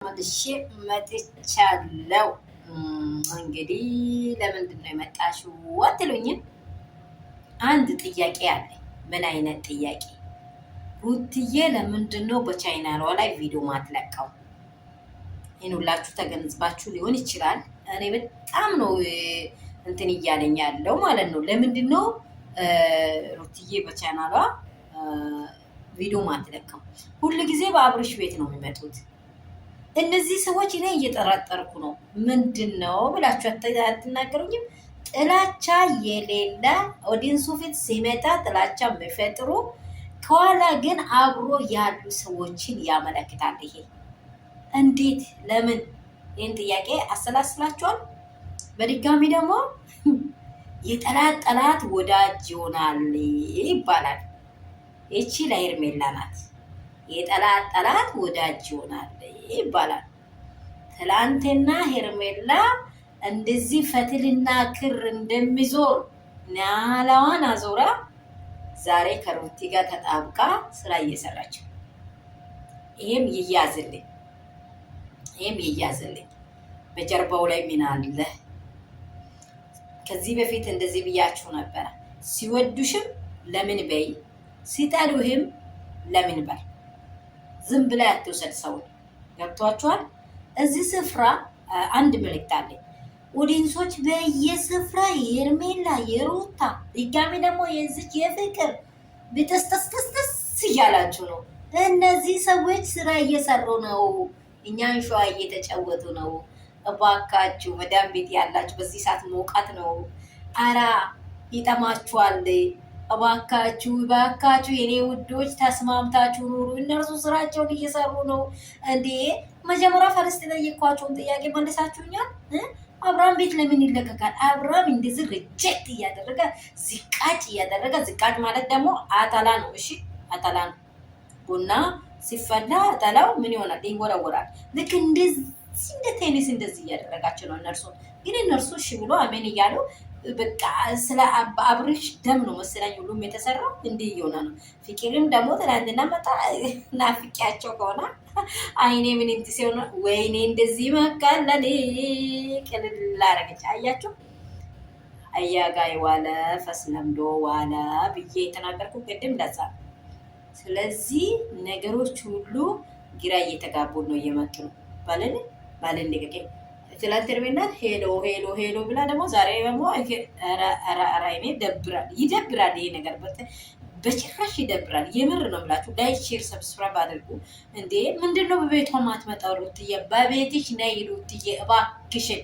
መልሼ መጥቻለሁ። እንግዲህ ለምንድን ነው የመጣሽው አትሉኝም? አንድ ጥያቄ አለ። ምን አይነት ጥያቄ? ሩትዬ ለምንድን ነው በቻይናሏ ላይ ቪዲዮ ማትለቀው? ይህን ሁላችሁ ተገንዝባችሁ ሊሆን ይችላል። እኔ በጣም ነው እንትን እያለኝ ያለው ማለት ነው። ለምንድን ነው ሩትዬ በቻይናሏ ቪዲዮ ማትለቀው? ሁሉ ጊዜ በአብርሽ ቤት ነው የሚመጡት እነዚህ ሰዎች። እኔ እየጠራጠርኩ ነው። ምንድን ነው ብላችሁ አትናገሩኝም? ጥላቻ የሌለ ኦዲንሱ ፊት ሲመጣ ጥላቻ የሚፈጥሩ ከኋላ ግን አብሮ ያሉ ሰዎችን ያመለክታል። ይሄ እንዴት? ለምን? ይህን ጥያቄ አሰላስላችኋል? በድጋሚ ደግሞ የጠላት ጠላት ወዳጅ ይሆናል ይባላል። ይቺ ለሄርሜላ ናት። የጠላት ጠላት ወዳጅ ይሆናል ይባላል። ትላንትና ሄርሜላ እንደዚህ ፈትልና ክር እንደሚዞር ናላዋን አዞራ ዛሬ ከሩቲ ጋር ተጣብቃ ስራ እየሰራች። ይሄም ይያዝልኝ። በጀርባው ላይ ምን አለ? ከዚህ በፊት እንደዚህ ብያችሁ ነበረ። ሲወዱሽም ለምን በይ፣ ሲጠሉህም ለምን በል። ዝም ብላ ያትውሰድ ሰውን። ገብቷችኋል? እዚህ ስፍራ አንድ መልእክት አለኝ። ኦዲንሶች በየስፍራ የሄርሜላ የሩታ ድጋሚ ደግሞ የዚች የፍቅር ብጥስጥስጥስጥስ እያላችሁ ነው። እነዚህ ሰዎች ስራ እየሰሩ ነው። እኛን ሸዋ እየተጫወቱ ነው። እባካችሁ መዳም ቤት ያላችሁ በዚህ ሰዓት መውቃት ነው። አራ ይጠማችኋል። እባካችሁ የኔ ውዶች ተስማምታችሁ ኑሩ። እነርሱ ስራቸውን እየሰሩ ነው። እንዴ መጀመሪያ ፈርስት የጠየኳቸውን ጥያቄ መልሳችሁኛል። አብርሃም ቤት ለምን ይለቀቃል? አብርሃም እንደዚህ ሪጀክት እያደረገ ዝቃጭ ማለት ደግሞ አጠላ ነው። እሺ አጠላ ነው። ቡና ሲፈላ አጠላው ምን ይሆናል? ይወረወራል። ልክ እንደዚህ እንደ ቴኒስ እንደዚህ እያደረጋቸው ነው። እነርሱ እሺ ብሎ አሜን እያሉ በቃ ስለ አብርሽ ደም ነው መሰለኝ ሁሉም የተሰራው። እንዲህ እየሆነ ነው። ፍቅርም ደግሞ ትናንትና መጣ ናፍቂያቸው ከሆነ አይኔ ምን እንት ሲሆን ወይኔ እንደዚህ መቃለል ቅልል አረገች። አያችሁ አያጋይ ዋለ ፈስ ለምዶ ዋለ ብዬ የተናገርኩ ቅድም ለዛ። ስለዚህ ነገሮች ሁሉ ግራ እየተጋቡ ነው እየመጡ ነው። ባለን ልቀቄ ትላንት ሄርሜላን ሄሎ ብላ ደግሞ ዛሬ ደግሞ አይኔ ይደብራል። ይሄ ነገር በጭራሽ ይደብራል። የምር ነው ብላችሁ ላይክ፣ ሼር፣ ሰብስክራይብ አድርጉ። እንዴ ምንድነው በቤቷ ማትመጣው? ሩትዬ በቤትሽ ነይ ሩትዬ እባክሽን።